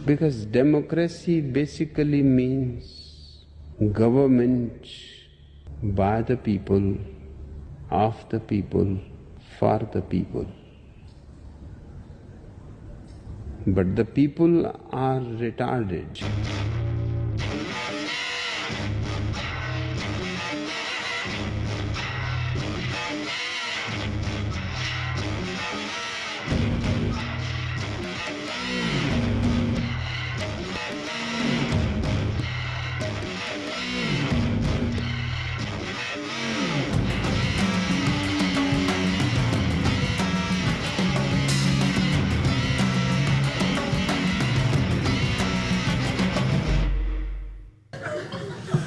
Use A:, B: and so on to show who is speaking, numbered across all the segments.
A: Because democracy basically means government by the people, of the people, for the people. But the people are retarded.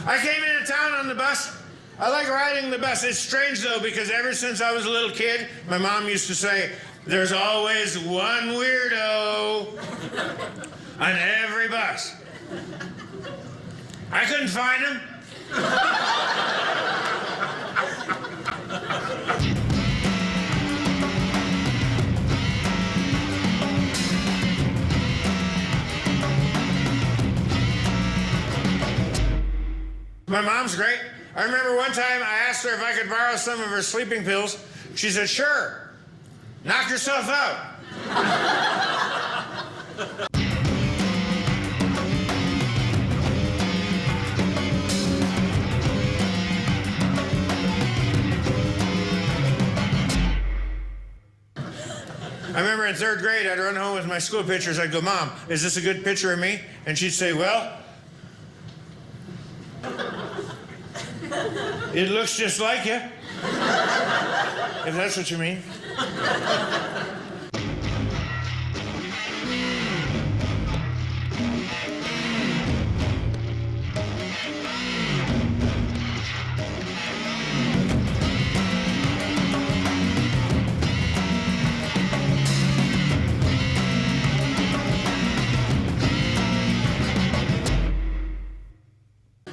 B: I came into town on the bus. I like riding the bus. It's strange, though, because ever since I was a little kid, my mom used to say, there's always one weirdo on every bus. I couldn't find him. My mom's great. I remember one time I asked her if I could borrow some of her sleeping pills. She said, sure. Knock yourself out. I remember in third grade, I'd run home with my school pictures. I'd go, Mom, is this a good picture of me? And she'd say, well, it looks just like you, if that's what you mean.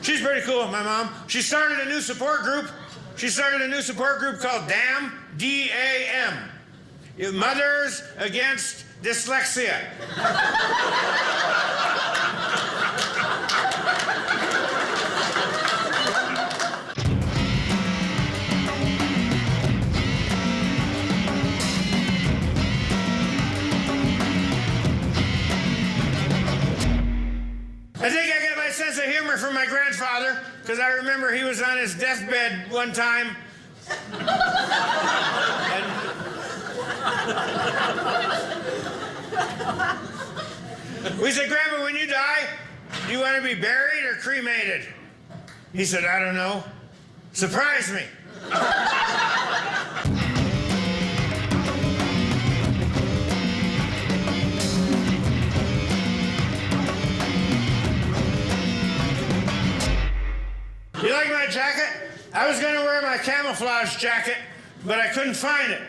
B: She's pretty cool, my mom. She started a new support group. She started a new support group called DAM, D-A-M. Mothers Against Dyslexia. I think I get my sense of humor from my grandfather, because I remember he was on his deathbed one time. And we said, Grandpa, when you die, do you want to be buried or cremated? He said, I don't know. Surprise me. You like my jacket? I was going to wear my camouflage jacket, but I couldn't find it.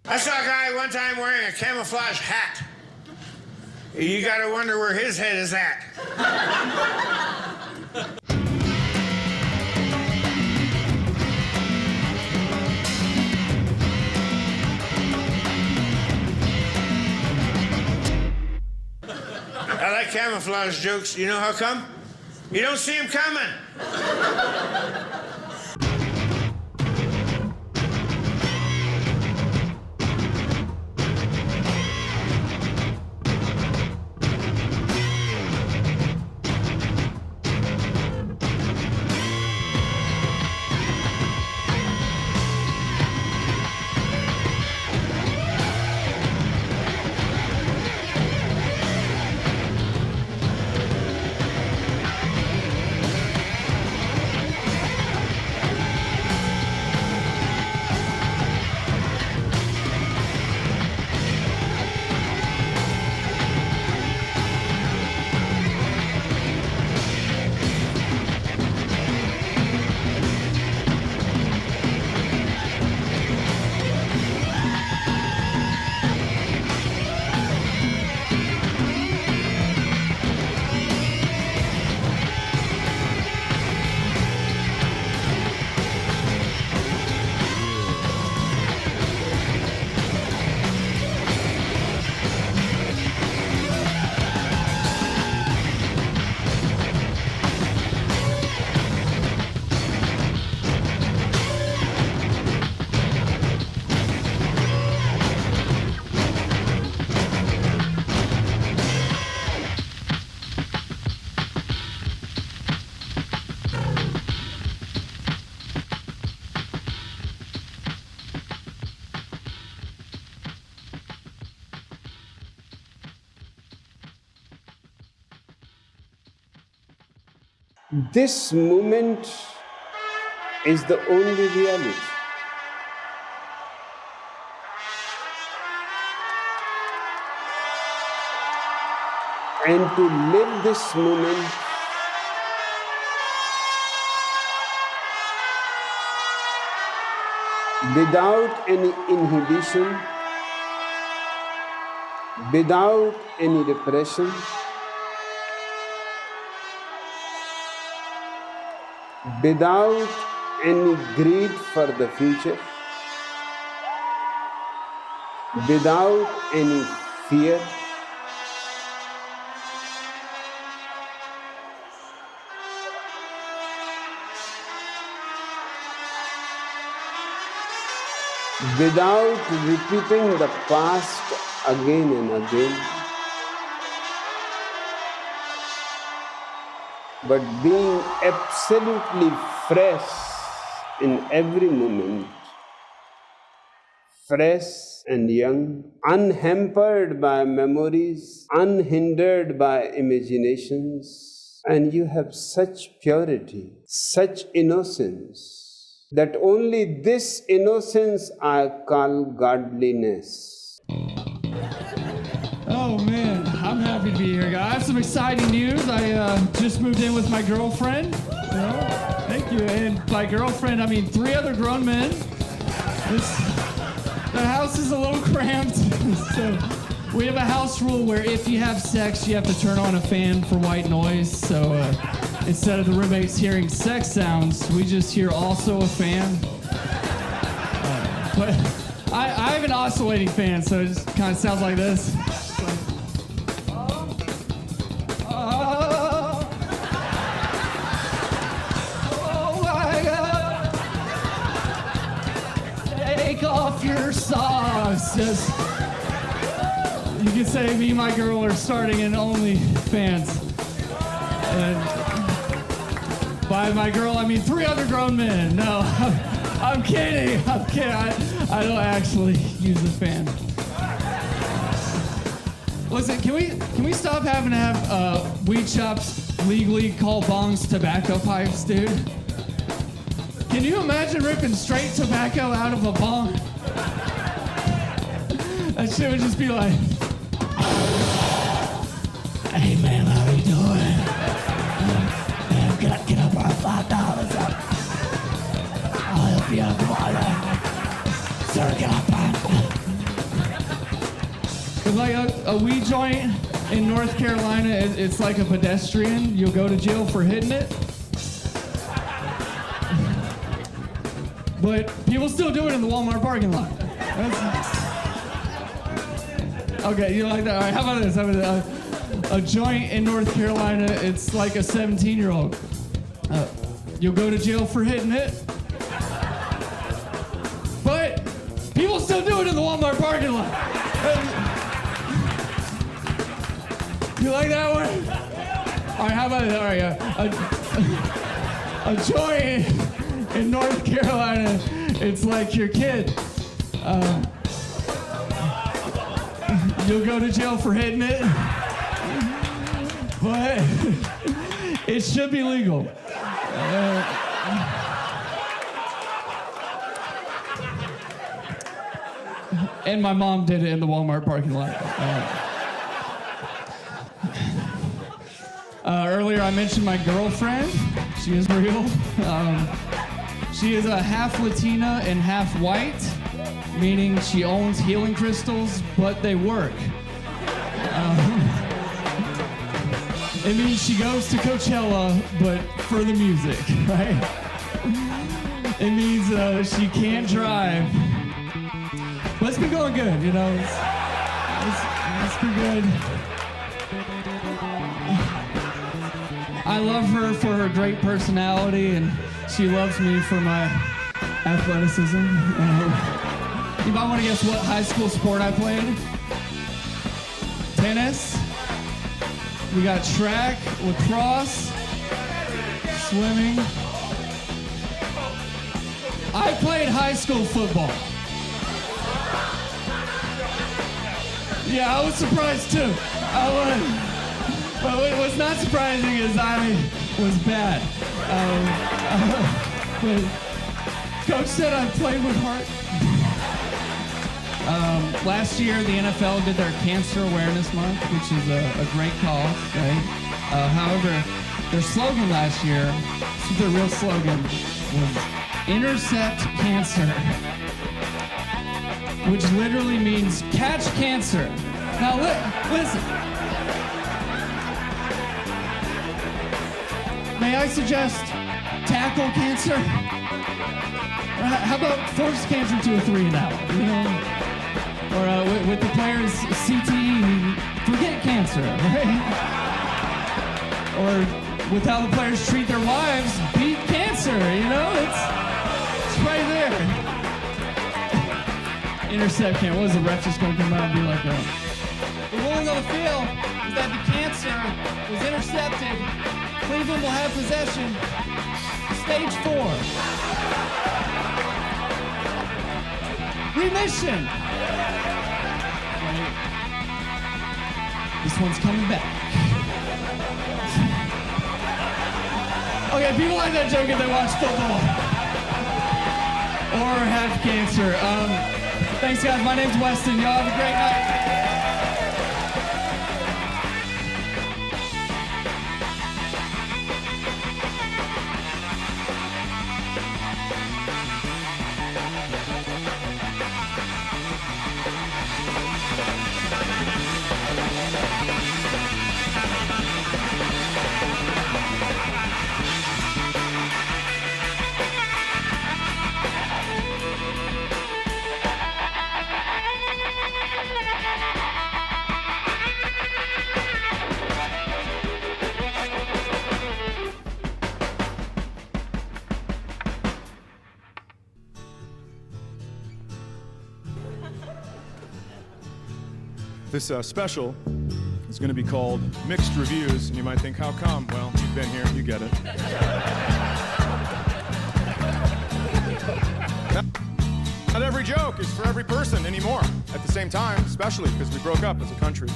B: I saw a guy one time wearing a camouflage hat. You gotta wonder where his head is at. I like camouflage jokes. You know how come? You don't see them coming.
A: This moment is the only reality. And to live this moment without any inhibition, without any repression, without any greed for the future, without any fear, without repeating the past again and again, but being absolutely fresh in every moment, fresh and young, unhampered by memories, unhindered by imaginations, and you have such purity, such innocence, that only this innocence I call godliness.
C: Oh man, I'm happy to be here, guys. I have some exciting news. I just moved in with my girlfriend. Thank you. And by girlfriend, I mean 3 other grown men. The house is a little cramped, so we have a house rule where if you have sex, you have to turn on a fan for white noise. So instead of the roommates hearing sex sounds, we just hear also a fan. But I have an oscillating fan, so it just kind of sounds like this. Off your socks. Just, you can say me and my girl are starting an OnlyFans. And by my girl, I mean 3 other grown men. No, I'm kidding. I'm kidding. I don't actually use a fan. Listen, can we stop having to have weed shops legally call bongs tobacco pipes, dude? Can you imagine ripping straight tobacco out of a bong? That shit would just be like, hey man, how you doing? Man, can I borrow $5 up? I'll help you out tomorrow. Sir, can I buy? It's like a weed joint in North Carolina, it's like a pedestrian. You'll go to jail for hitting it. But people still do it in the Walmart parking lot. Okay, you like that? All right, how about this? A joint in North Carolina, it's like a 17-year-old. You'll go to jail for hitting it. But people still do it in the Walmart parking lot. You like that one? All right, how about this? All right, a joint in North Carolina, it's like your kid. You'll go to jail for hitting it, but it should be legal. And my mom did it in the Walmart parking lot. Earlier I mentioned my girlfriend. She is real. She is a half Latina and half white, meaning she owns healing crystals, but they work. It means she goes to Coachella, but for the music, right? It means she can't drive. But it's been going good, you know? It's been good. I love her for her great personality, and she loves me for my athleticism. You might want to guess what high school sport I played. Tennis. We got track, lacrosse, swimming. I played high school football. Yeah, I was surprised too. I was. But what's not surprising is
D: was bad. But Coach said I played with heart. Last year, the NFL did their Cancer Awareness Month, which is a great cause, right? However, their slogan last year, their real slogan, was Intercept Cancer, which literally means catch cancer. Now, listen. May I suggest tackle cancer? How about force cancer to a 3 and out? You know, or with the players CTE, forget cancer, right? Or with how the players treat their wives, beat cancer. You know, it's right there. Intercept cancer. What was the ref just going to come out and be like, the ruling on the field is that the cancer was intercepted. Cleveland will have possession. Stage 4. Remission. This one's coming back. Okay, people like that joke if they watch football or have cancer. Thanks, guys. My name's Weston. Y'all have a great night.
E: This special is going to be called Mixed Reviews, and you might think, how come? Well, you've been here, you get it. Not every joke is for every person anymore at the same time, especially because we broke up as a country.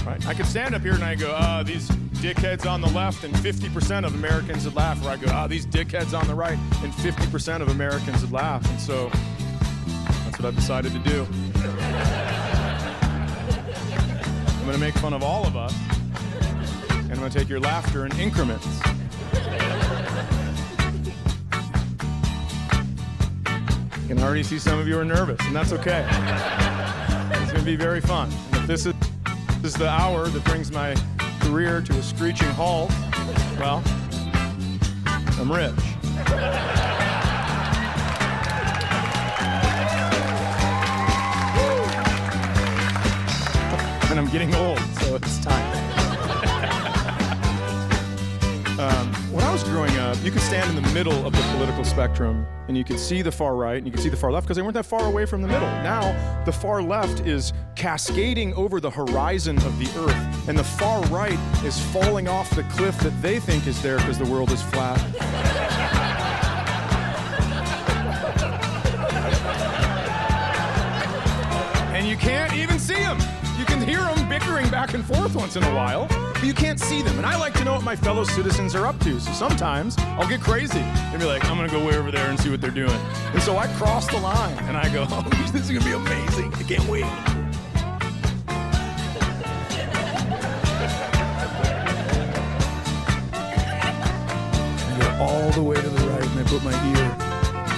E: Right? I could stand up here and I go, these dickheads on the left, and 50% of Americans would laugh. Or I go, these dickheads on the right, and 50% of Americans would laugh. And so that's what I've decided to do. I'm going to make fun of all of us, and I'm going to take your laughter in increments. I can already see some of you are nervous, and that's okay. It's going to be very fun. And if this is the hour that brings my career to a screeching halt, well, I'm rich. And I'm getting old, so it's time. When I was growing up, you could stand in the middle of the political spectrum, and you could see the far right, and you could see the far left, because they weren't that far away from the middle. Now, the far left is cascading over the horizon of the earth, and the far right is falling off the cliff that they think is there because the world is flat. And you can't even see them. You can hear them bickering back and forth once in a while, but you can't see them. And I like to know what my fellow citizens are up to. So sometimes I'll get crazy and be like, I'm going to go way over there and see what they're doing. And so I cross the line and I go, this is going to be amazing. I can't wait. I go all the way to the right and I put my ear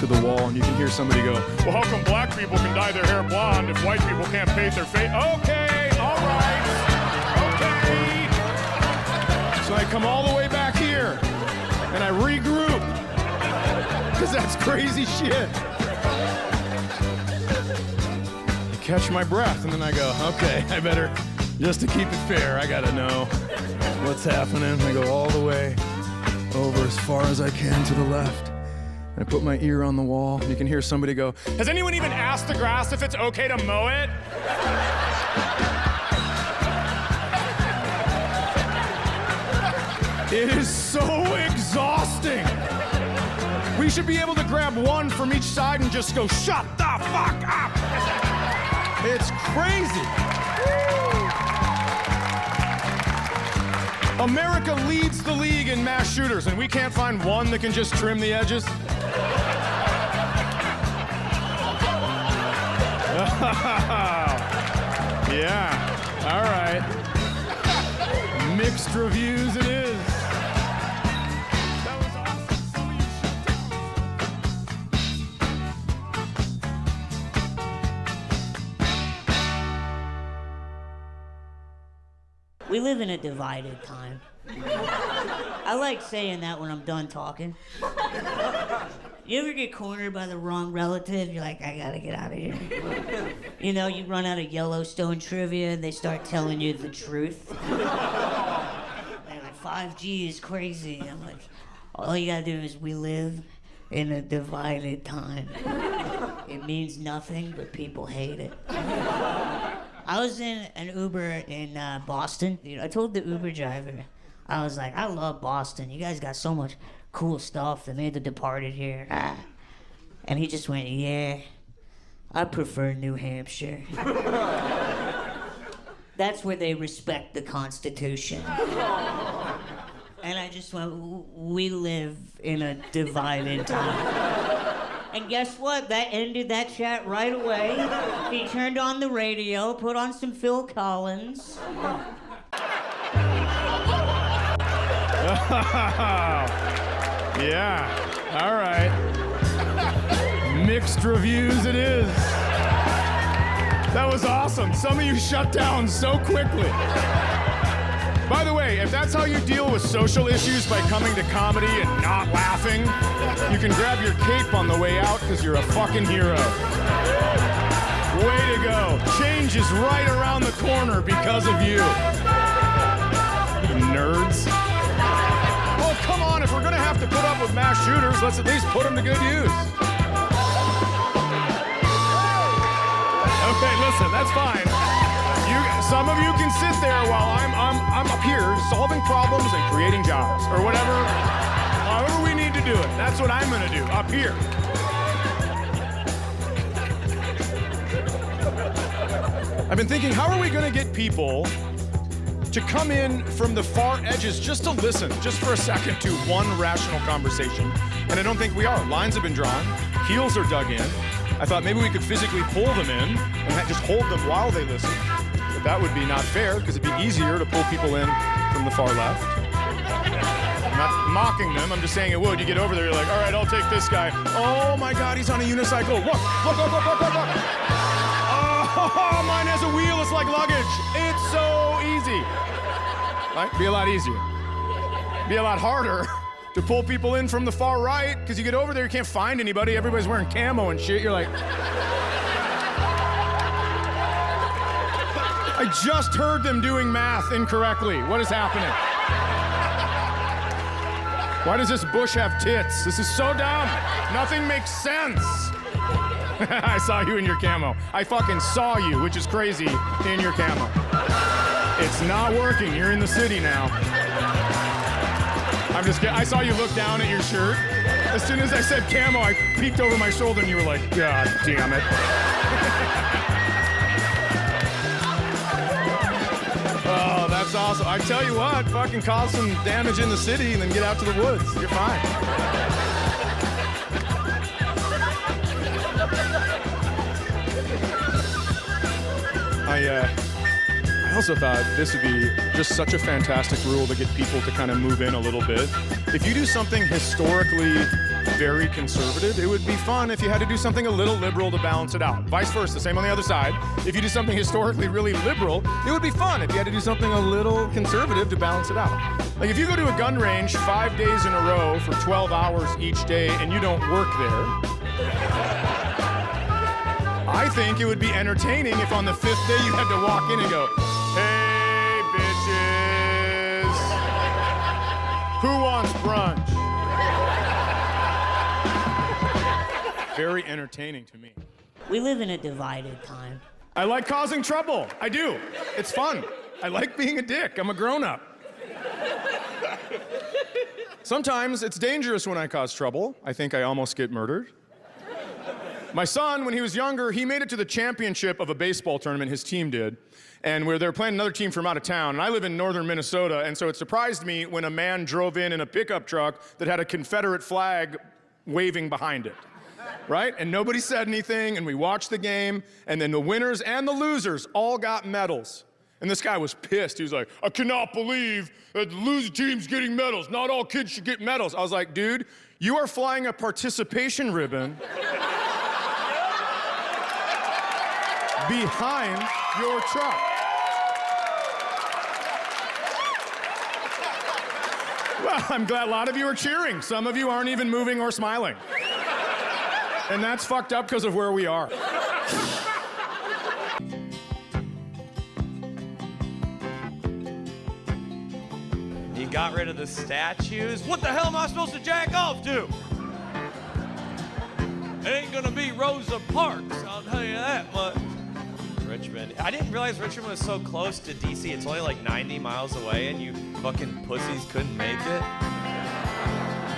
E: to the wall, and you can hear somebody go, well, how come black people can dye their hair blonde if white people can't paint their face? Okay, all right, okay. So I come all the way back here, and I regroup, because that's crazy shit. I catch my breath, and then I go, okay, I better, just to keep it fair, I gotta know what's happening. I go all the way over as far as I can to the left. I put my ear on the wall. You can hear somebody go, has anyone even asked the grass if it's okay to mow it? It is so exhausting. We should be able to grab one from each side and just go, shut the fuck up. It's crazy. America leads the league in mass shooters, and we can't find one that can just trim the edges. Yeah, all right. Mixed reviews it is. That was awesome.
F: We live in a divided time. I like saying that when I'm done talking. You ever get cornered by the wrong relative? You're like, I gotta get out of here. You know, you run out of Yellowstone trivia and they start telling you the truth. They're like, 5G is crazy. I'm like, all you gotta do is we live in a divided time. It means nothing, but people hate it. I was in an Uber in Boston. I told the Uber driver, I was like, I love Boston. You guys got so much cool stuff. They made The Departed here. And he just went, yeah, I prefer New Hampshire. That's where they respect the Constitution. And I just went, we live in a divided time. And guess what? That ended that chat right away. He turned on the radio, put on some Phil Collins.
E: Yeah, all right. Mixed reviews it is. That was awesome. Some of you shut down so quickly. By the way, if that's how you deal with social issues by coming to comedy and not laughing, you can grab your cape on the way out because you're a fucking hero. Way to go. Change is right around the corner because of you. You nerds. Well, come on, if we're gonna have to put up with mass shooters, let's at least put them to good use. Okay, listen, that's fine. Some of you can sit there while I'm up here solving problems and creating jobs or whatever. However we need to do it. That's what I'm gonna do up here. I've been thinking, how are we gonna get people to come in from the far edges just to listen, just for a second, to one rational conversation? And I don't think we are. Lines have been drawn, heels are dug in. I thought maybe we could physically pull them in and just hold them while they listen. But that would be not fair, because it'd be easier to pull people in from the far left. I'm not mocking them, I'm just saying it would. You get over there, you're like, all right, I'll take this guy. Oh my God, he's on a unicycle. Look. Oh, mine has a wheel, it's like luggage. It's so easy. Right? Be a lot easier. Be a lot harder to pull people in from the far right, because you get over there, you can't find anybody. Everybody's wearing camo and shit. You're like, I just heard them doing math incorrectly. What is happening? Why does this bush have tits? This is so dumb. Nothing makes sense. I saw you in your camo. I fucking saw you, which is crazy, in your camo. It's not working. You're in the city now. I'm just kidding. I saw you look down at your shirt. As soon as I said camo, I peeked over my shoulder and you were like, God damn it. Oh, that's awesome. I tell you what, fucking cause some damage in the city and then get out to the woods. You're fine. I also thought this would be just such a fantastic rule to get people to kind of move in a little bit. If you do something historically very conservative, it would be fun if you had to do something a little liberal to balance it out. Vice versa, same on the other side. If you do something historically really liberal, it would be fun if you had to do something a little conservative to balance it out. Like if you go to a gun range 5 days in a row for 12 hours each day and you don't work there, I think it would be entertaining if on the 5th day you had to walk in and go, hey, bitches, who wants brunch? Very entertaining to me.
F: We live in a divided time.
E: I like causing trouble. I do. It's fun. I like being a dick. I'm a grown-up. Sometimes it's dangerous when I cause trouble. I think I almost get murdered. My son, when he was younger, he made it to the championship of a baseball tournament, his team did. And they were playing another team from out of town. And I live in northern Minnesota, and so it surprised me when a man drove in a pickup truck that had a Confederate flag waving behind it, right? And nobody said anything, and we watched the game, and then the winners and the losers all got medals. And this guy was pissed. He was like, I cannot believe that the losing team's getting medals. Not all kids should get medals. I was like, dude, you are flying a participation ribbon behind your truck. Well, I'm glad a lot of you are cheering. Some of you aren't even moving or smiling. And that's fucked up because of where we are.
G: He got rid of the statues. What the hell am I supposed to jack off to? It ain't gonna be Rosa Parks, I'll tell you that much. Richmond. I didn't realize Richmond was so close to DC. It's only like 90 miles away and you fucking pussies couldn't make it.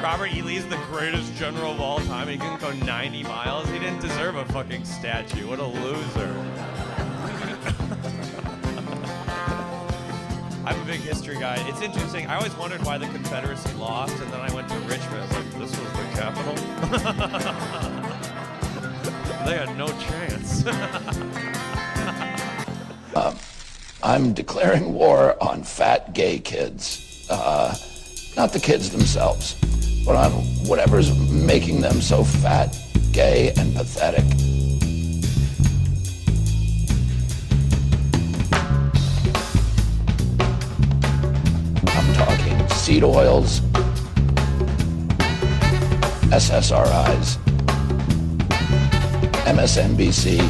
G: Robert E. Lee's the greatest general of all time and he couldn't go 90 miles. He didn't deserve a fucking statue. What a loser. I'm a big history guy. It's interesting. I always wondered why the Confederacy lost, and then I went to Richmond. I was like, this was the capital? They had no chance.
H: I'm declaring war on fat gay kids. Not the kids themselves, but on whatever's making them so fat, gay, and pathetic. I'm talking seed oils, SSRIs, MSNBC,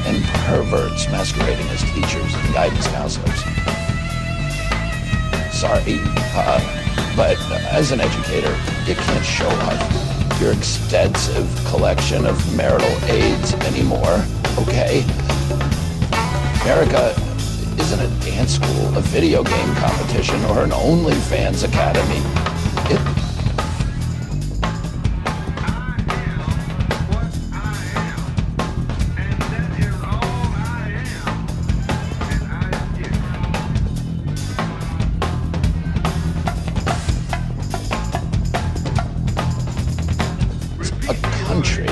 H: and perverts masquerading as teachers and guidance counselors. Sorry, but as an educator, you can't show off your extensive collection of marital aids anymore, okay? America isn't a dance school, a video game competition, or an OnlyFans academy. A country.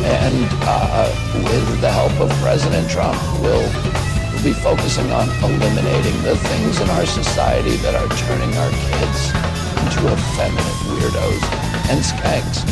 H: And with the help of President Trump, we'll be focusing on eliminating the things in our society that are turning our kids into effeminate weirdos and skanks.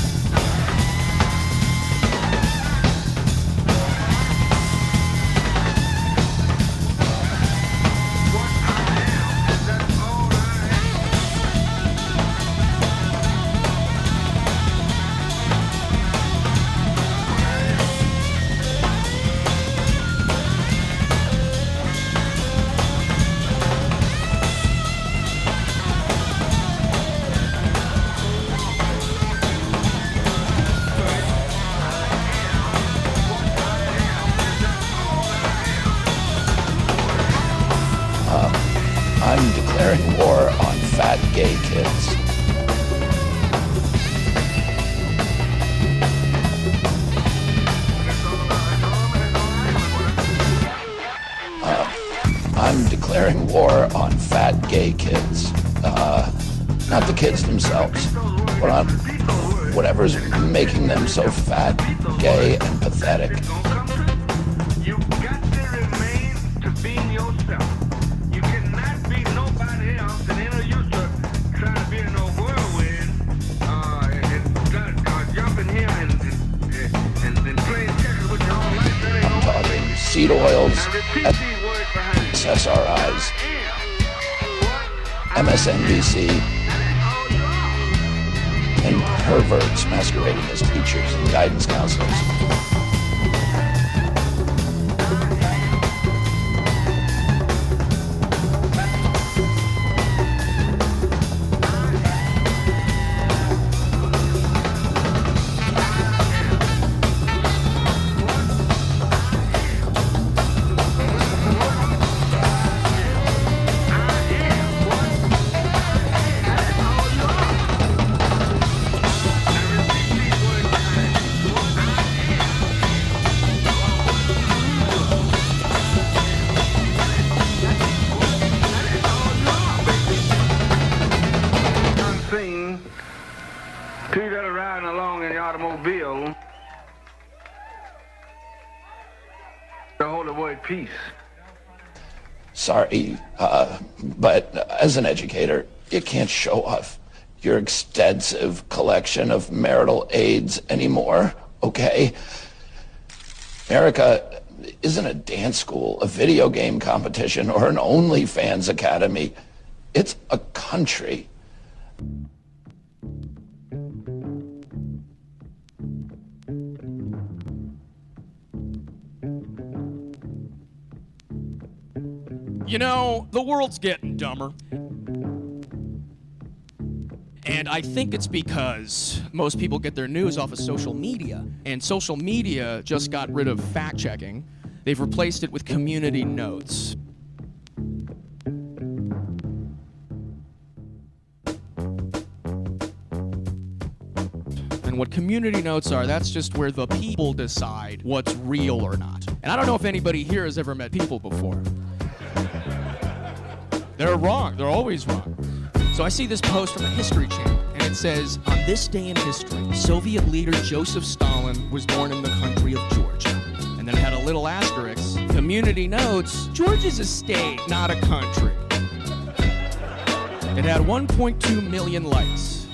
H: I'm declaring war on fat gay kids. I'm declaring war on fat gay kids. Not the kids themselves, but on whatever's making them so fat, gay, and pathetic.
I: You got to remain to being yourself. You cannot be nobody else and introduce to trying to be in a whirlwind and start jumping here and playing checkers with your own life. That ain't
H: I'm talking seed oils,
I: Now repeat these words behind me.
H: SSRIs, MSNBC, and perverts masquerading as teachers and guidance counselors.
I: automobile, the holy word peace.
H: Sorry, but as an educator, you can't show off your extensive collection of marital aids anymore, okay? America isn't a dance school, a video game competition, or an OnlyFans academy. It's a country.
E: You know, the world's getting dumber. And I think it's because most people get their news off of social media. And social media just got rid of fact-checking. They've replaced it with community notes. And what community notes are, that's just where the people decide what's real or not. And I don't know if anybody here has ever met people before. They're wrong. They're always wrong. So I see this post from the History Channel, and it says, on this day in history, Soviet leader Joseph Stalin was born in the country of Georgia. And then it had a little asterisk. Community notes, Georgia's a state, not a country. It had 1.2 million likes.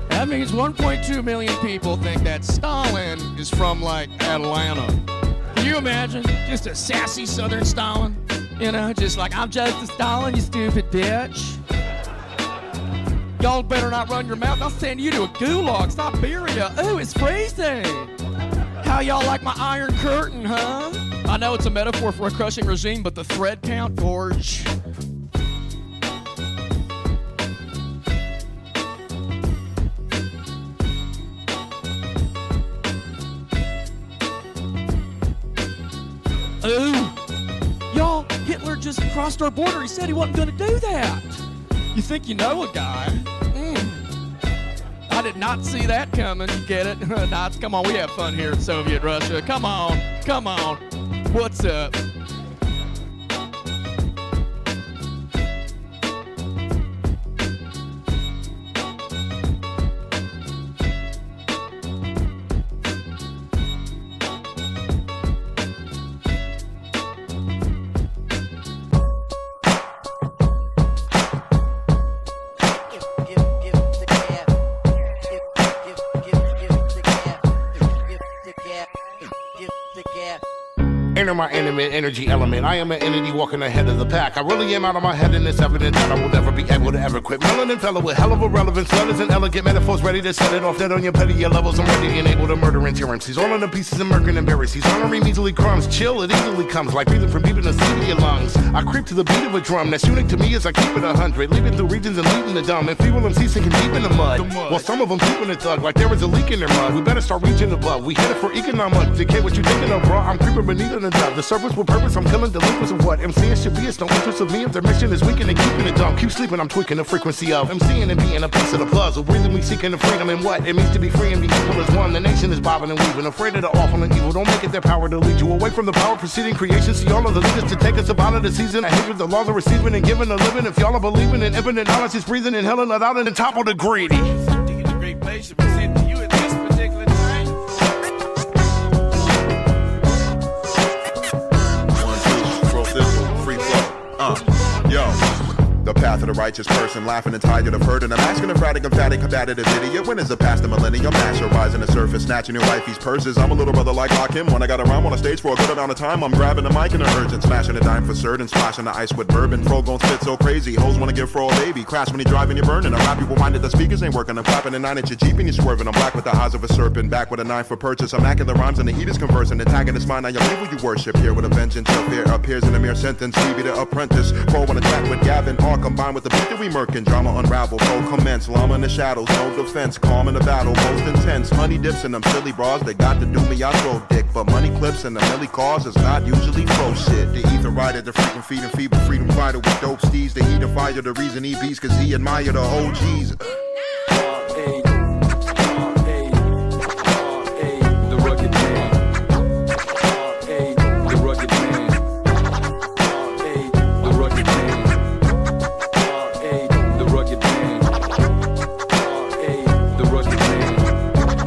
E: That means 1.2 million people think that Stalin is from, like, Atlanta. Can you imagine? Just a sassy Southern Stalin? You know, just like, I'm Joseph Stalin, you stupid bitch. Y'all better not run your mouth. I'll send you to a gulag, Siberia. Ooh, it's freezing. How y'all like my Iron Curtain, huh? I know it's a metaphor for a crushing regime, but the thread count, gorge. Ooh. Y'all, Hitler just crossed our border. He said he wasn't gonna do that. You think you know a guy? I did not see that coming. You get it? Nah, come on, we have fun here in Soviet Russia. Come on, come on. What's up?
J: Enter my intimate energy element. I am an entity walking ahead of the pack. I really am out of my head, and it's evident that I will never be able to ever quit. Melanin fellow with hell of a relevance, letters and elegant metaphors ready to set it off. Dead on your petty levels, I'm ready and able to murder into MCs. All in the pieces and murking and berries. He's honoring measly crumbs. Chill, it easily comes like breathing from deep in the sea of your lungs. I creep to the beat of a drum that's unique to me as I keep it 100. Leaving through regions and leaving the dumb. And feeble MCs sinking deep in the mud. While some of them keeping it thug like there is a leak in their mud. We better start reaching above. We hit it for economic. Dictate what you thinking of, bro. I'm creeping beneath the dove. The surface will purpose, I'm killing delinquents of what MCing should be. It's no interest of me if their mission is weakening and keeping it dumb. Keep sleeping, I'm tweaking the frequency of MCing and being a piece of the puzzle. Breathing, seeking the freedom and what it means to be free and be equal as one. The nation is bobbing and weaving, afraid of the awful and evil. Don't make it their power to lead you away from the power preceding creation. See all of the leaders to take us up out of the season. I hate with the laws of receiving and giving a living. If y'all are believing in infinite knowledge, it's breathing and hell and out and top of the greedy.
K: It's a great place to present to you at this particular time.
L: 1, 2, throw this free flow. Yo. The path of the righteous person, laughing and tired of hurt. And I'm asking emphatic, combative idiot. When is the past a millennium? Mash your rise in the surface, snatching your wifey's purses. I'm a little brother like Hakim. When I got a rhyme on a stage for a good amount of time, I'm grabbing the mic in an urgent, smashing a dime for certain, splashing the ice with bourbon. Fro gon' spit so crazy, hoes wanna give Fro a baby. Crash when he driving, you're burning. I rap people minded the speakers ain't working. I'm clapping a 9 at your Jeep and you're swerving. I'm black with the eyes of a serpent, back with a 9 for purchase. I'm macking the rhymes and the heat is conversing, attacking this mind on your people you worship. Here with a vengeance, your fear appears in a mere sentence. We be the apprentice, Fro on a track with Gavin, all combined with the beat that we murkin'. Drama unravel, flow commence, llama in the shadows, no defense, calm in the battle, most intense. Honey dips in them silly bras, they got to do me, I throw dick. But money clips and the milli cars is not usually pro shit. The ether rider, the freaking feet and feeble freedom fighter with dope steeds. The heat of fire, the reason he beats, cause he admire the OGs.
K: The rugged man. The rugged man. The rugged man. The rugged man. The rugged man.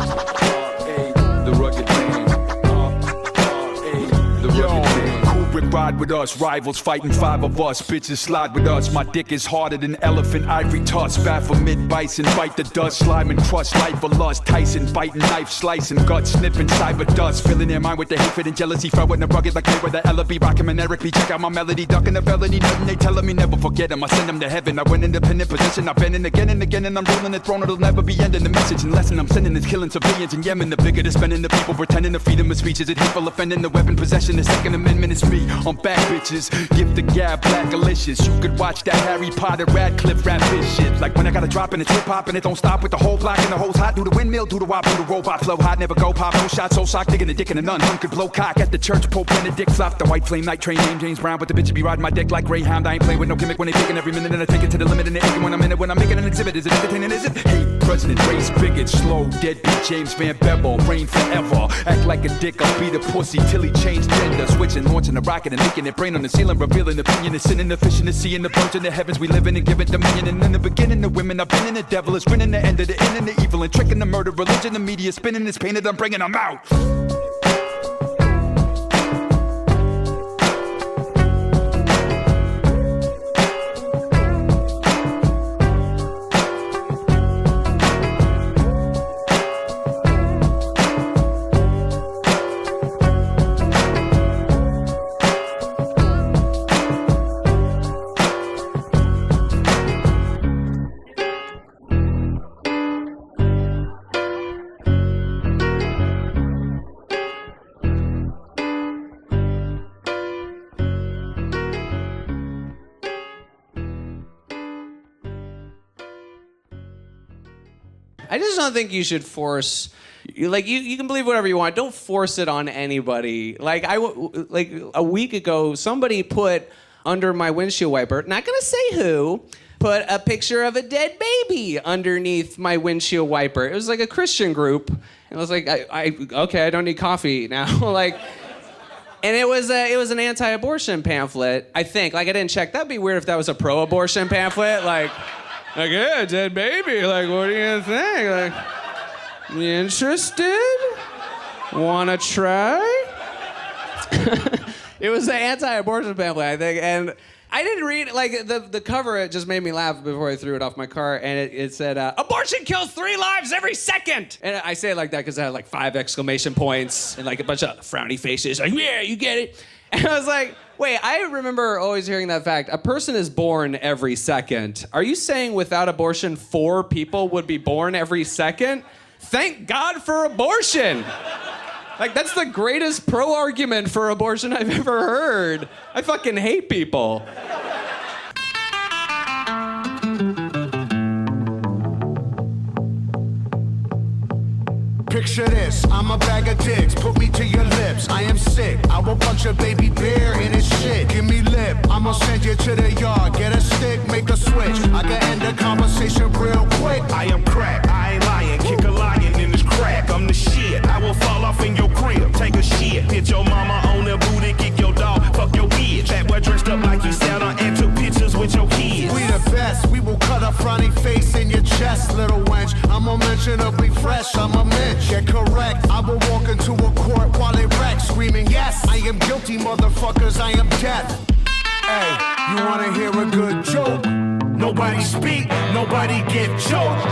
M: us. Rivals fighting 5 of us. Bitches slide with us. My dick is harder than elephant ivory tusk. Baphomet bison, bite the dust. Slime and crush life for lust. Tyson biting knife, slicing guts, sniffing cyber dust. Filling their mind with the hatred and jealousy. Throwing the rugged like they were the Ella B. Rockin' and Eric B. Check out my melody, ducking the felony. Nothing they telling me, never forget them. I send them to heaven. I went independent position. I've been in again and again, and I'm ruling the throne. It'll never be ending. The message and lesson I'm sending is killing civilians in Yemen. The bigger they're spending, the people pretending to freedom of speech is it hateful, offending the weapon possession. The Second Amendment is me. I'm back, bitches. Give the gab, black delicious. You could watch that Harry Potter, Radcliffe rap this shit. Like when I got a drop and it's hip hop and it don't stop with the whole block and the hoes hot. Do the windmill, do the wop, do the robot flow hot. Never go pop, no shot, so sock, digging a dick in a nun. Hun could blow cock at the church. Pope Benedict flop the white flame night train. Name James Brown, but the bitch be riding my dick like Greyhound. I ain't playing with no gimmick when they picking every minute and I take it to the limit and they aching when I'm in it. When I'm making an exhibit, is it entertaining? Is it? Hate, president, race, bigot, slow, deadbeat, James Van Bevel, reign forever. Act like a dick, I'll beat a pussy till he changed gender. Switching, launching a rocket and making it brain on the ceiling, revealing opinion, the sin and the fish in the sea and the birds in the heavens. We live in and give it dominion. And in the beginning, the women, I've been in the devil is winning the end of the end and the evil and tricking the murder, religion, the media spinning this painted. I'm bringing them out.
N: I just don't think you should force. Like you can believe whatever you want. Don't force it on anybody. Like a week ago, somebody put under my windshield wiper. Not gonna say who. Put a picture of a dead baby underneath my windshield wiper. It was like a Christian group, and I was like, okay, I don't need coffee now. Like, and it was an anti-abortion pamphlet. I think. Like I didn't check. That'd be weird if that was a pro-abortion pamphlet. Like, yeah, dead baby. Like, what do you think? Like, you interested? Wanna try? It was an anti-abortion pamphlet, I think, and I didn't read, like, the cover, it just made me laugh before I threw it off my car, and it said, abortion kills 3 lives every second! And I say it like that because I had, like, 5 exclamation points and, like, a bunch of frowny faces, like, yeah, you get it. And I was like, wait, I remember always hearing that fact. A person is born every second. Are you saying without abortion, 4 people would be born every second? Thank God for abortion! Like, that's the greatest pro-argument for abortion I've ever heard. I fucking hate people.
O: Picture this, I'm a bag of dicks, put me to your lips. I am sick, I will punch a baby bear in his shit. Give me lip, I'ma send you to the yard. Get a stick, make a switch. I can end the conversation real quick.
P: I am crack, I ain't lying. Kick a lion in this crack, I'm the shit. I will fall off in your crib, take a shit. Hit your mama on the booty, kick your dog, fuck your bitch. That boy dressed up like you Santa and took pictures with your kids.
O: We the best, we will cut a frowny face in your chest, little wench. I'm unmentionably fresh, I'm a mensch. Get correct, I will walk into a court while it wrecks, screaming, yes, I am guilty, motherfuckers, I am death. Hey, you wanna hear a good joke?
P: Nobody speak, nobody get choked.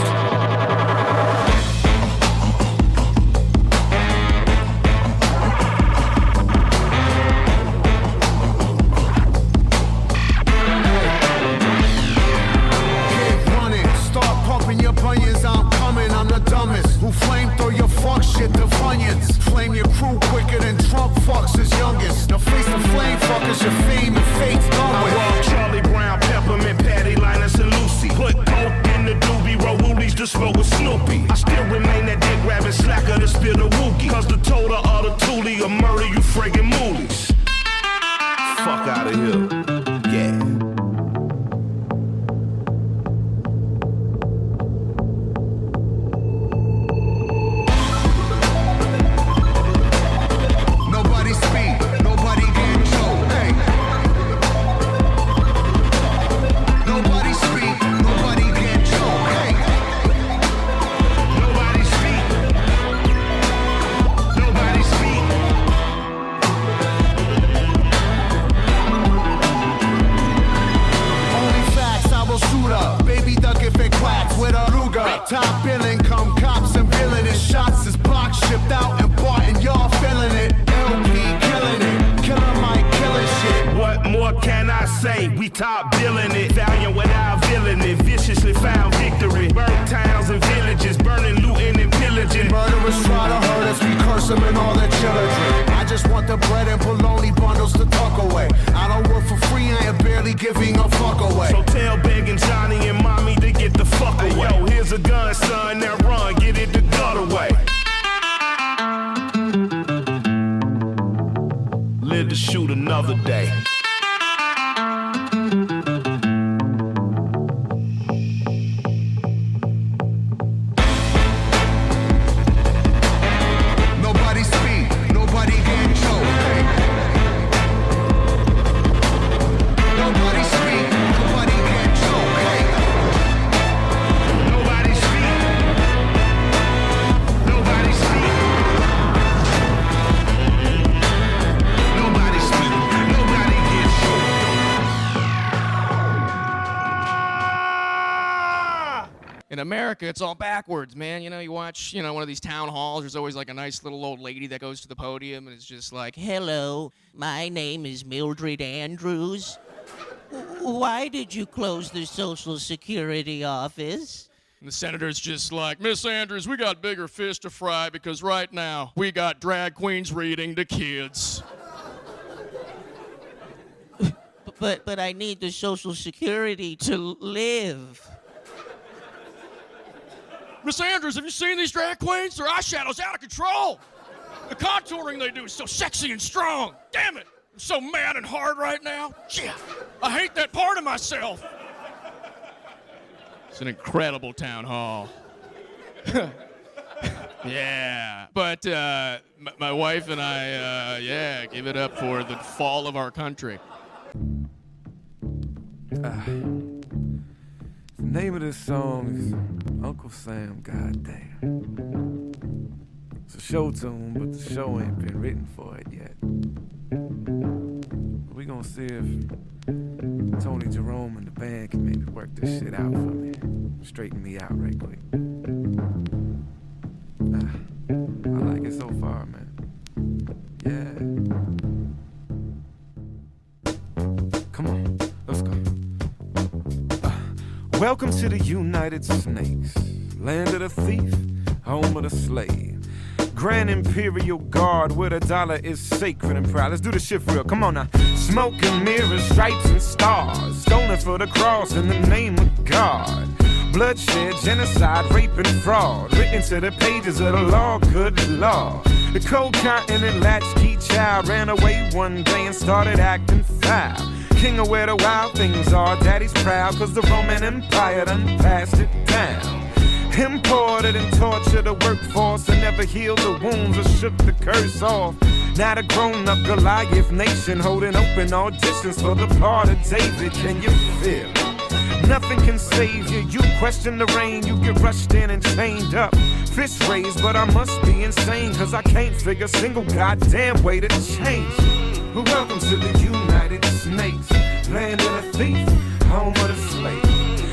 O: Who flamethrow your fuck shit to Funyuns. Flame your crew quicker than Trump fucks his youngest. Now face the flame fuckers, your fame and fate's done with.
P: I walk Charlie Brown, Peppermint, Patty, Linus, and Lucy. Put coke in the doobie, roll woolies to smoke with Snoopy. I still remain that dick grabbing slacker to spill the wookie. Cause the total of the toolie will murder you friggin' moolies. Fuck out of here. Yeah. what can I say? We top billing it, valiant without villain it, viciously found victory. Burnt towns and villages, burning, looting, and pillaging.
O: Murderers try to hurt us, we curse them and all their children. I just want the bread and bologna bundles to tuck away. I don't work for free, I am barely giving a fuck away.
P: So tell Buggin, Johnny, and Mommy to get the fuck away. Yo, here's a gun, son, now run, get it the gut away. Live to shoot another day.
O: Nobody speak, nobody get choked. Nobody speak, nobody get choked.
P: Nobody speak. Nobody speak. Nobody speak. Nobody get choked.
Q: In America, it's all backwards, man. You know, you watch, one of these town halls, there's always like a nice little old lady that goes to the podium and it's just like,
R: Hello, my name is Mildred Andrews. Why did you close the Social Security office?
Q: and the senator's just like, Miss Andrews, we got bigger fish to fry because right now we got drag queens reading to kids.
R: But I need the Social Security to live.
Q: Miss Andrews, have you seen these drag queens? Their eyeshadow's out of control. The contouring they do is so sexy and strong. Damn it, I'm so mad and hard right now. Yeah, I hate that part of myself. It's an incredible town hall. Yeah, but my wife and I, give it up for the fall of our country.
S: The name of this song is Uncle Sam, goddamn. It's a show tune, but the show ain't been written for it yet. We gonna see if Tony Jerome and the band can maybe work this shit out for me. Straighten me out right quick. I like it so far, man. Yeah. Come on, let's go. Welcome to the United Snakes, land of the thief, home of the slave. Grand Imperial Guard where the dollar is sacred and proud. Let's do the shit for real, come on now. Smoke and mirrors, stripes and stars, stoning for the cross in the name of God. Bloodshed, genocide, rape and fraud, written to the pages of the law, good law. The cold continent latchkey child ran away one day and started acting foul. King of where the wild things are, daddy's proud, cause the Roman Empire done passed it down. Imported and tortured the workforce and never healed the wounds or shook the curse off. Now the grown-up Goliath nation holding open auditions for the part of David. Can you feel it? Nothing can save you. You question the rain, you get rushed in and chained up. Fish raised, but I must be insane, cause I can't figure a single goddamn way to change. But welcome to the United Snakes, land of the thief, home of the slave.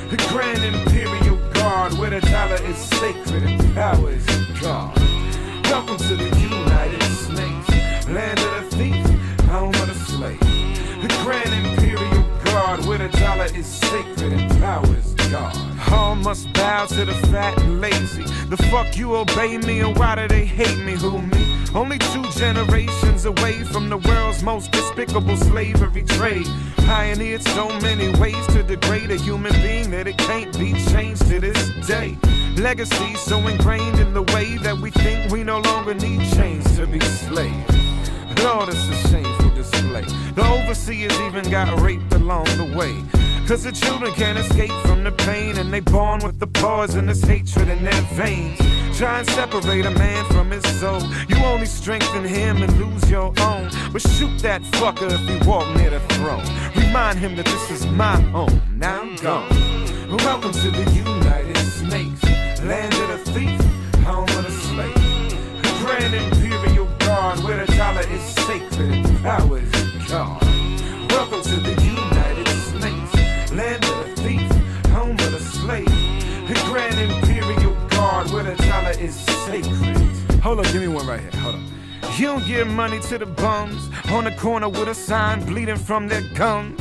S: The Grand Imperial Guard where the dollar is sacred and power is God. Welcome to the United Snakes, land of the thief, home of the slave. The Grand Imperial Guard where the dollar is sacred and power is God. All must bow to the fat and lazy. The fuck you obey me and why do they hate me? Who me? Only 2 generations away from the world's most despicable slavery trade. Pioneered so many ways to degrade a human being that it can't be changed to this day. Legacy so ingrained in the way that we think we no longer need chains to be slaves. Lord, it's a shameful display. The overseers even got raped along the way. Cause the children can't escape from the pain, and they born with the poisonous hatred in their veins. Try and separate a man from his soul. You only strengthen him and lose your own. But shoot that fucker if he walk near the throne. Remind him that this is my home. Now I'm gone. Welcome to the United Snakes, land of the thief, home of the slave. The Grand Imperial Guard where the dollar is sacred and power is God. Welcome to the United Snakes, land of the thief, home of the slave. The Grand Imperial Guard where the dollar is sacred. Hold up, give me one right here, hold up. You don't give money to the bums on the corner with a sign bleeding from their gums.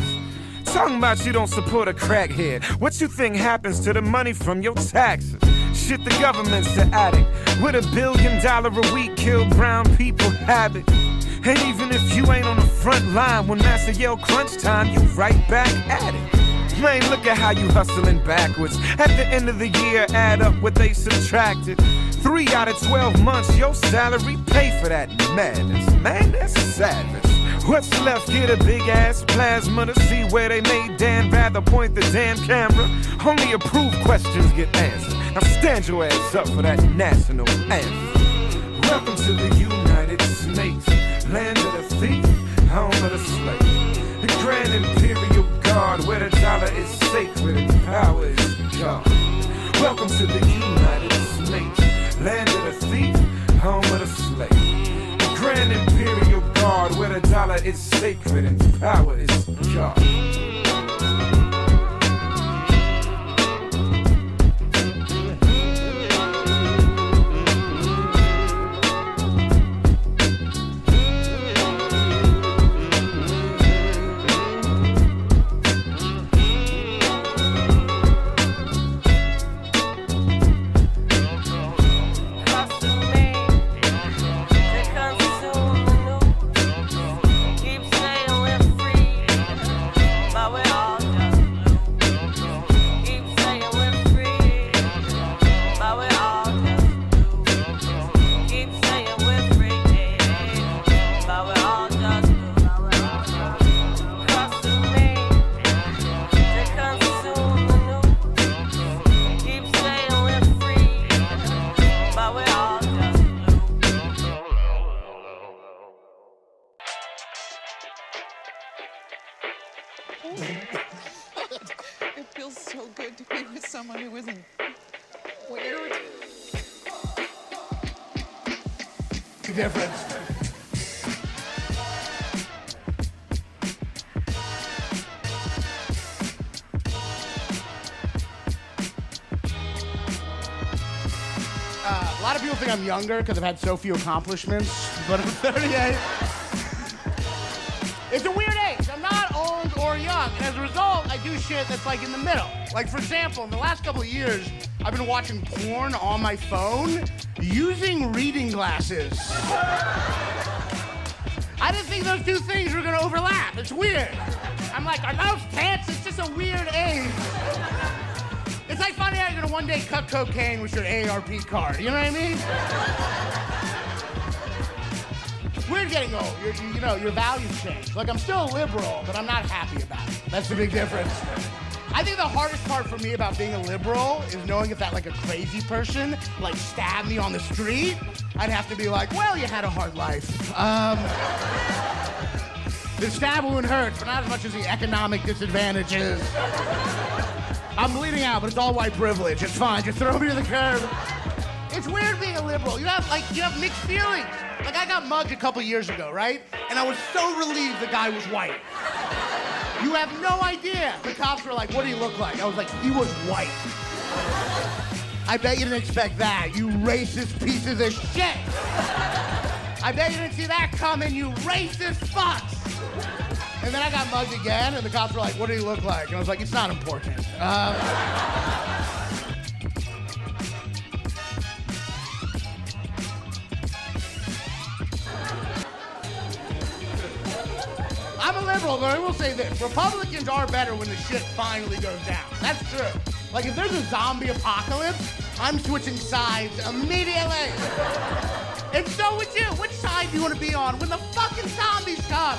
S: Talking about you don't support a crackhead. What you think happens to the money from your taxes? Shit, the government's the addict. With $1 billion a week, kill brown people habit. And even if you ain't on the front line, when Master yell crunch time, you right back at it. Man, look at how you hustling backwards. At the end of the year, add up what they subtracted. 3 out of 12 months, your salary pay for that madness. Man, that's savage. What's left? Get a big ass plasma to see where they made Dan rather point the damn camera. Only approved questions get answered. Now stand your ass up for that national anthem. Welcome to the United States, land of the thief, home of the slave. The Grand Imperial Guard, where the dollar is sacred and power is God. Welcome to the United States, land of the thief, home of the slave. The Grand Imperial Guard, where the dollar is sacred and power is God.
T: It feels so good to be with someone who isn't weird.
U: The difference. A lot of people think I'm younger because I've had so few accomplishments, but I'm 38. It's a weird age. I'm not old or young, and as a result, I do shit that's like in the middle. Like, for example, in the last couple of years, I've been watching porn on my phone using reading glasses. I didn't think those two things were gonna overlap. It's weird. I'm like, are those tits? It's just a weird age. It's like finding out you're gonna one day cut cocaine with your AARP card. You know what I mean? It's weird getting old. Your values change. Like, I'm still a liberal, but I'm not happy about it. That's the big difference. I think the hardest part for me about being a liberal is knowing if that, like, a crazy person, like, stabbed me on the street, I'd have to be like, well, you had a hard life. The stab wound hurts, but not as much as the economic disadvantages. I'm bleeding out, but it's all white privilege. It's fine. Just throw me to the curb. It's weird being a liberal. You have mixed feelings. Like, I got mugged a couple years ago, right? And I was so relieved the guy was white. You have no idea. The cops were like, what do you look like? I was like, he was white. I bet you didn't expect that, you racist pieces of shit. I bet you didn't see that coming, you racist fucks. And then I got mugged again, and the cops were like, what do you look like? And I was like, it's not important. I'm a liberal, but I will say this. Republicans are better when the shit finally goes down. That's true. Like, if there's a zombie apocalypse, I'm switching sides immediately. And so would you. Which side do you want to be on when the fucking zombies come?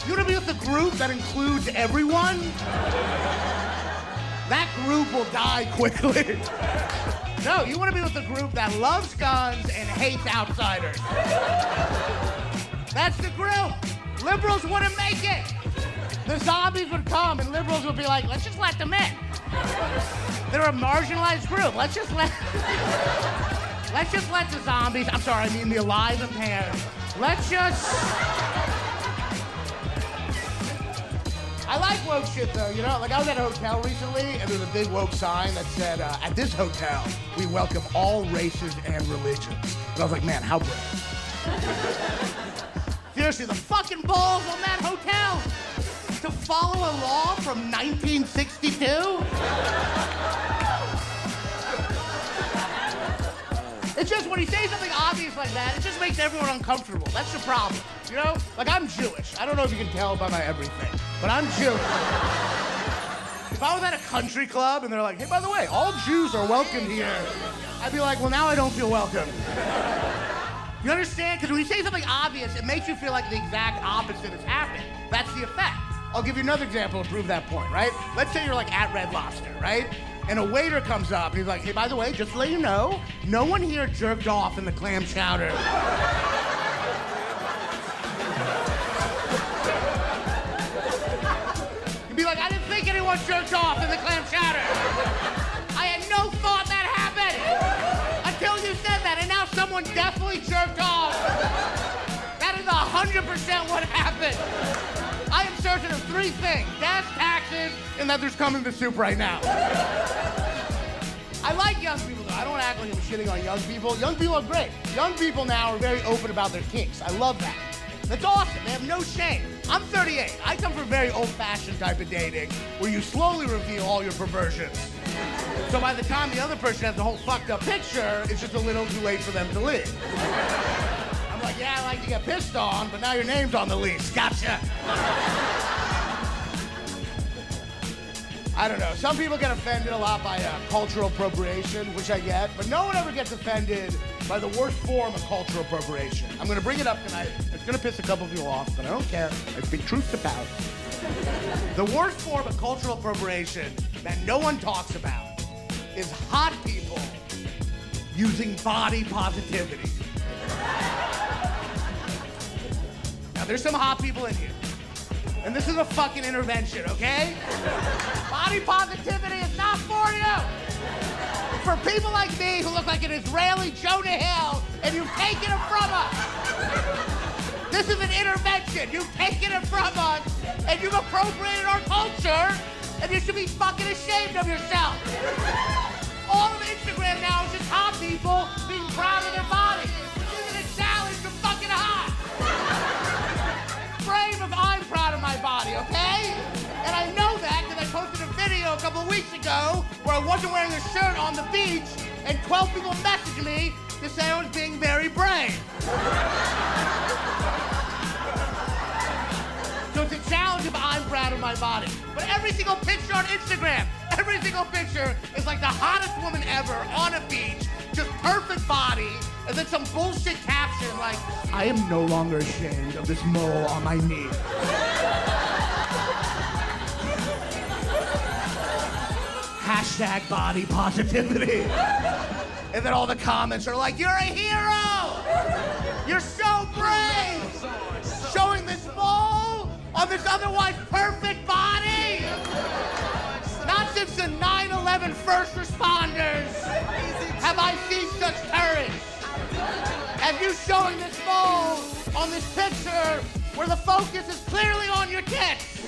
U: You want to be with the group that includes everyone? That group will die quickly. No, you want to be with the group that loves guns and hates outsiders. That's the group. Liberals wouldn't make it. The zombies would come and liberals would be like, let's just let them in. They're a marginalized group. Let's just let the zombies, I'm sorry, I mean the alive impaired. I like woke shit though, you know? Like, I was at a hotel recently and there was a big woke sign that said, at this hotel, we welcome all races and religions. And I was like, man, how brave. Seriously, the fucking balls on that hotel to follow a law from 1962? It's just when you say something obvious like that, it just makes everyone uncomfortable. That's the problem, you know? Like, I'm Jewish. I don't know if you can tell by my everything, but I'm Jewish. If I was at a country club and they're like, hey, by the way, all Jews are welcome here, I'd be like, well, now I don't feel welcome. You understand? Because when you say something obvious, it makes you feel like the exact opposite has happened. That's the effect. I'll give you another example to prove that point, right? Let's say you're like at Red Lobster, right? And a waiter comes up and he's like, hey, by the way, just to let you know, no one here jerked off in the clam chowder. You'd be like, I didn't think anyone jerked off in the clam chowder. I had no thought that happened until you said that, and now someone definitely jerked off. That is 100% what happened. I am certain of three things: gas, taxes, and that there's coming to soup right now. I like young people, though. I don't want to act like I'm shitting on young people. Young people are great. Young people now are very open about their kinks. I love that. That's awesome. They have no shame. I'm 38. I come from a very old-fashioned type of dating where you slowly reveal all your perversions. So by the time the other person has the whole fucked up picture, it's just a little too late for them to leave. I'm like, yeah, I like to get pissed on, but now your name's on the lease. Gotcha. I don't know. Some people get offended a lot by cultural appropriation, which I get, but no one ever gets offended by the worst form of cultural appropriation. I'm going to bring it up tonight. It's going to piss a couple of you off, but I don't care. I speak truth to power. The worst form of cultural appropriation that no one talks about is hot people using body positivity. Now, there's some hot people in here. And this is a fucking intervention, okay? Body positivity is not for you. For people like me who look like an Israeli Jonah Hill, and you've taken it from us. This is an intervention. You've taken it from us, and you've appropriated our culture, and you should be fucking ashamed of yourself. All of Instagram now is just hot people being proud of their bodies. This is a challenge to fucking hot. Frame of I'm proud of my body, okay? And I know that because I posted a video a couple of weeks ago where I wasn't wearing a shirt on the beach and 12 people messaged me to say I was being very brave. So it's a challenge if I'm proud of my body. But every single picture on Instagram, every single picture is like the hottest woman ever on a beach, just perfect body, and then some bullshit caption like, I am no longer ashamed of this mole on my knee. Hashtag body positivity. And then all the comments are like, you're a hero! You're so brave! Showing this mole on this otherwise perfect body! Not since the 9/11 first responders have I seen such courage. As you showing this mole on this picture where the focus is clearly on your tits.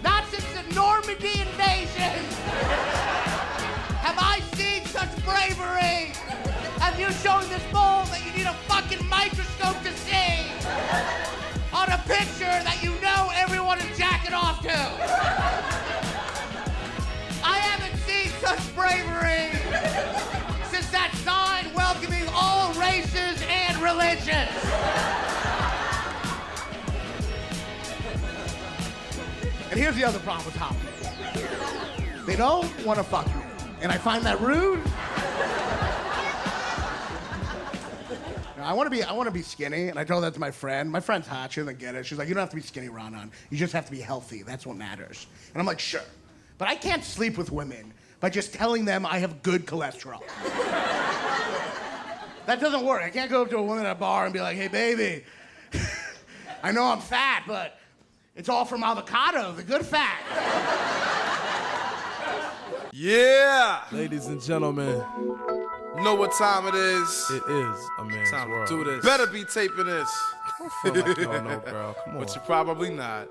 U: Not since the Normandy invasion have I seen such bravery as you showing this mole that you need a fucking microscope to see on a picture that you know everyone is jacking off to. I haven't seen such bravery since that sign welcoming all races and religions. And here's the other problem with hot people. They don't want to fuck me. And I find that rude. I want to be skinny, and I told that to my friend. My friend's hot, she doesn't get it. She's like, you don't have to be skinny, Ronan. You just have to be healthy. That's what matters. And I'm like, sure. But I can't sleep with women by just telling them I have good cholesterol. That doesn't work. I can't go up to a woman at a bar and be like, hey, baby, I know I'm fat, but it's all from avocado, the good fat.
B: Yeah! Ladies and gentlemen, you know what time it is. It is a man's time world. To do this. Better be taping this. I feel like y'all know, bro. Come on. But you're probably not.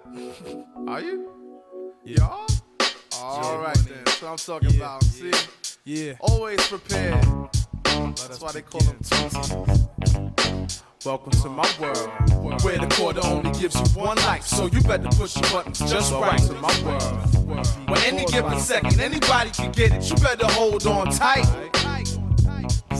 B: Are you? Yeah. Y'all? All right, then. That's what I'm talking about. See? Yeah. Always prepared. That's why they call them Tootsies. Welcome to my world, where the quarter only gives you one life, so you better push your buttons just right. To my world, where any given second anybody can get it, you better hold on tight.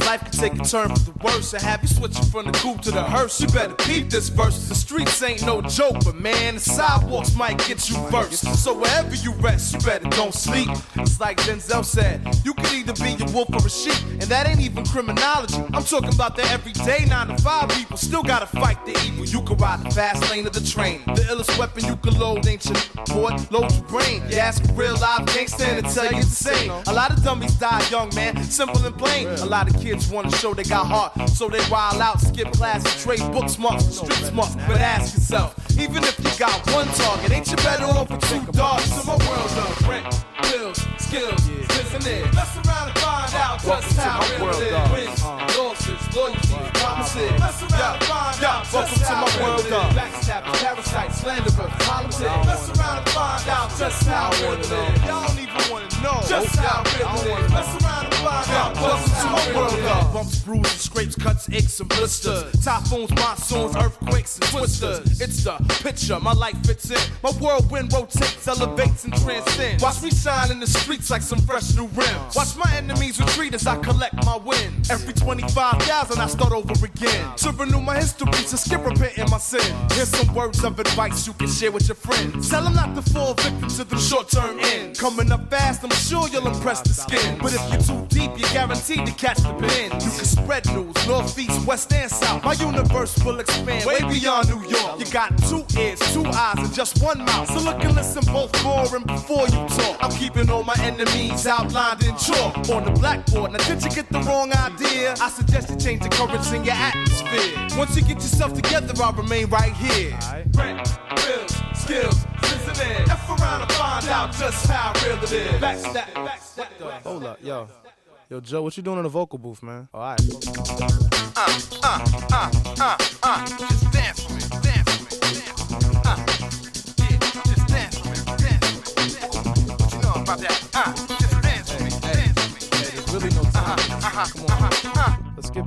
B: Life can take a turn for the worse and have you switching from the coupe to the hearse. You better peep this verse. The streets ain't no joke, but man, the sidewalks might get you first. So wherever you rest, you better don't sleep. It's like Denzel said, you can either be a wolf or a sheep, and that ain't even criminology. I'm talking about the everyday 9 to 5 people still gotta fight the evil. You can ride the fast lane of the train. The illest weapon you can load ain't your boy, load your brain. You ask a real live gangster and tell you it's the same. A lot of dummies die young, man, simple and plain. A lot of kids wanna show they got heart, so they wild out, skip classes, trade book smarts for street smarts. But ask yourself, even if you got one target, ain't you better off with 2 dogs? So my world of rent, bills, skills, isn't it? Mess around and find out just how real it is. Wins, losses, loyalty, promises. Mess around and find out just how real it is. Backstabbers, parasites, slanderers, politics. Mess around and find out just how real it is. Y'all don't even wanna know just how real it is. Mess around and find out just how real it is. Bumps, bruises, scrapes, cuts, aches, and blisters. Typhoons, monsoons, earthquakes, and twisters. It's the picture my life fits in. My whirlwind rotates, elevates, and transcends. Watch me shine in the streets like some fresh new rims. Watch my enemies retreat as I collect my wins. Every 25,000 I start over again. To renew my history, to skip repenting my sins. Here's some words of advice you can share with your friends. Tell them not to fall victim to them short-term ends. Coming up fast, I'm sure you'll impress the skin. But if you're too deep, you're guaranteed to catch the pin. You can spread news, north, east, west, and south. My universe will expand way beyond New York. You got 2 ears, 2 eyes, and just 1 mouth. So look and listen both more and before you talk. I'm keeping all my enemies outlined in chalk on the blackboard. Now did you get the wrong idea? I suggest you change the currents in your atmosphere. Once you get yourself together, I'll remain right here. Rent, bills, skills, isn't it? F around and find out just how real it is. Backstab. Hold up, yo. Yo, Joe, what you doing in the vocal booth, man? All right. Just dance for me, dance for me, yeah, just dance for me, dance for me. What you know about that? Just dance for me, dance for me. There's really no time. Come on.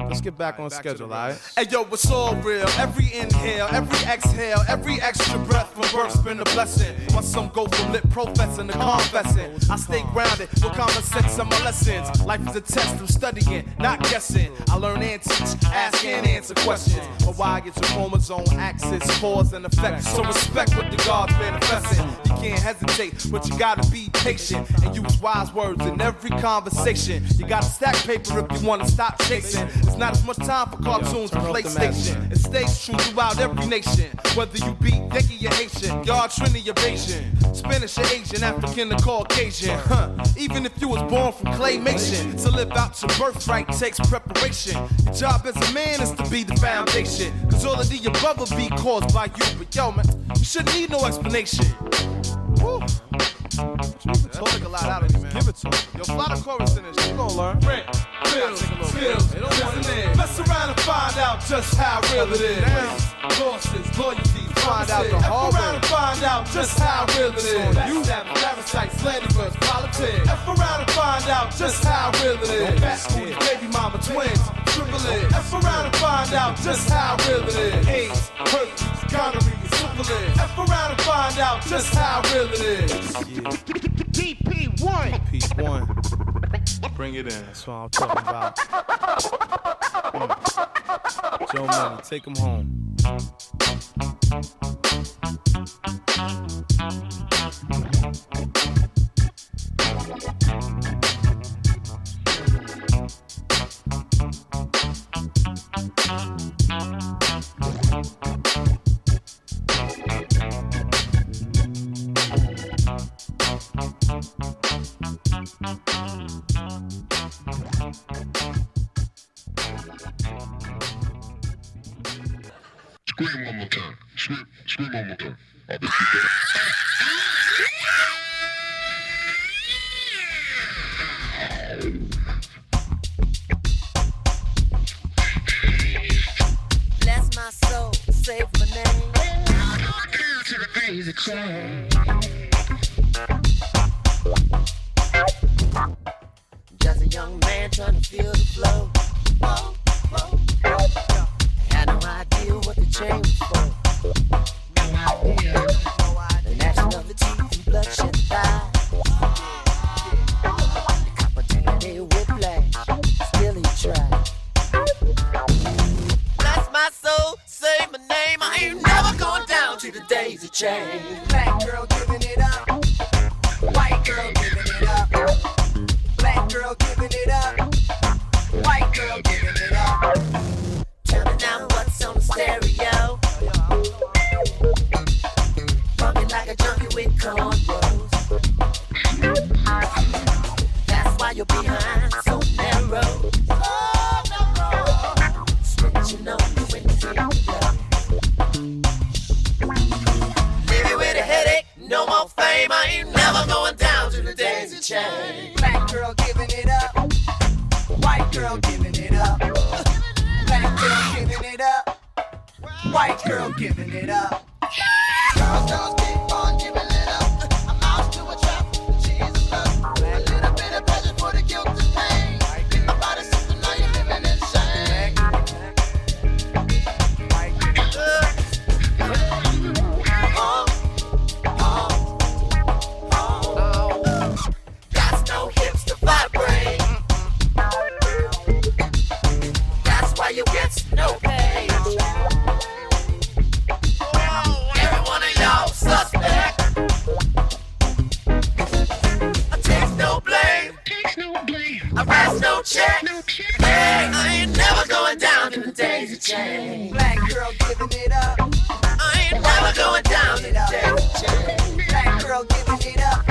B: Let's get back on schedule, alright? Hey yo, it's all real. Every inhale, every exhale, every extra breath from birth's been a blessing. While some go from lit professing to confessing, I stay grounded with common sense and my lessons. Life is a test, I'm studying, not guessing. I learn and teach, ask and answer questions. But why get your chromosome axis, cause and effect? So respect what the God's manifesting. You can't hesitate, but you gotta be patient and use wise words in every conversation. You gotta stack paper if you wanna stop chasing. There's not as much time for cartoons and PlayStation. It stays true throughout every nation. Whether you be Yankee or Haitian, y'all Trini or Asian, Spanish or Asian, African or Caucasian. Even if you was born from claymation, to live out your birthright takes preparation. Your job as a man is to be the foundation. Cause all of the above will be caused by you. But yo, man, you shouldn't need no explanation. Woo. Don't take a lot out of me, man. Give it to him. Yo, fly the chorus in this shit. You gon' learn. Rent, bills, skills, mess around and find out just how real it is. Losses, loyalties, find out the hard way. F around and find out just how real it is. Backstabbers, parasites, slanderers, politics. F around and find out just how real it is. Backstabbers, baby mama, twins, triple it. F around and find out just how real it is. AIDS, herpes, gonorrhea, syphilis. F around and find out just how real it is. DP1. P1. Bring it in. That's what I'm talking about. Joe Money, take him home.
A: Scream one more time. Scream one more time. I'll bet you better.
V: Bless my soul, save my name.
A: To the crazy chain.
V: Just a young man trying to feel the flow. chain for? No idea. The gnashing of the teeth and bloodshot thighs. The copper DNA whiplash, still he tried. Bless my soul, say my name. I ain't never going down to the daisy chain. Black girl giving it up. White girl giving it up. Black girl giving it up. White girl giving it up. Turning down what's on the stereo. Buggin like a junkie with cornrows. That's why you're behind so narrow. Snitching on you when you feel love. Leave you with a headache, no more fame. I ain't never going down to the daisy chain. Black girl giving it up. White girl giving it up. Black girl giving it up. White girl giving it up. Girls keep on giving it up. I'm out to a trap. Jesus love. A little bit of pleasure for the guilt and pain. Think about it, sister, now you're living in shame. Got no hips to vibrate. That's why you get no pay. Every one of y'all suspect. I take no blame. I write no check. Hey, I ain't never going down in the daisy chain. Black girl giving it up. I ain't never going down in the daisy chain. Black girl giving it up.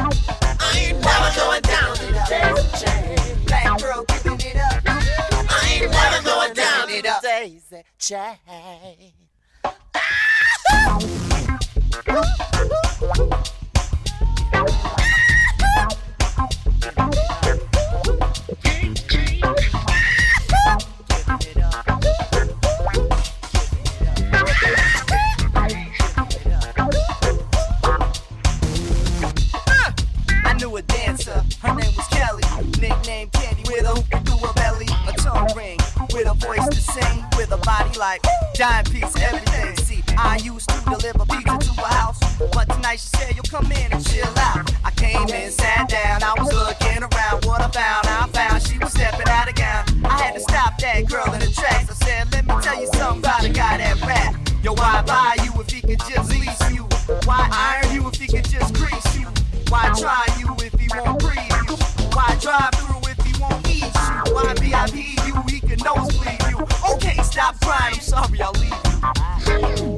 V: I ain't never going down in the daisy chain. Black girl giving it up. I ain't never going down in the daisy chain. I knew a dancer, her name was Kelly. Nickname Candy with a hoop through her belly. A tongue ring with a voice to sing. With a body like giant piece of everything. See, I used to deliver pizza to her house, but tonight she said, you'll come in and chill out. I came in, sat down, I was looking around. What I found she was stepping out of gown. I had to stop that girl in the tracks. I said, let me tell you something about a guy that rap. Yo, why buy you if he could just lease you? Why iron you if he could just grease you? Why try you if he won't breathe you? Why drive through if he won't eat you? Why VIP you, he can nosebleed you? Okay, stop crying, I'm sorry, I'll leave you.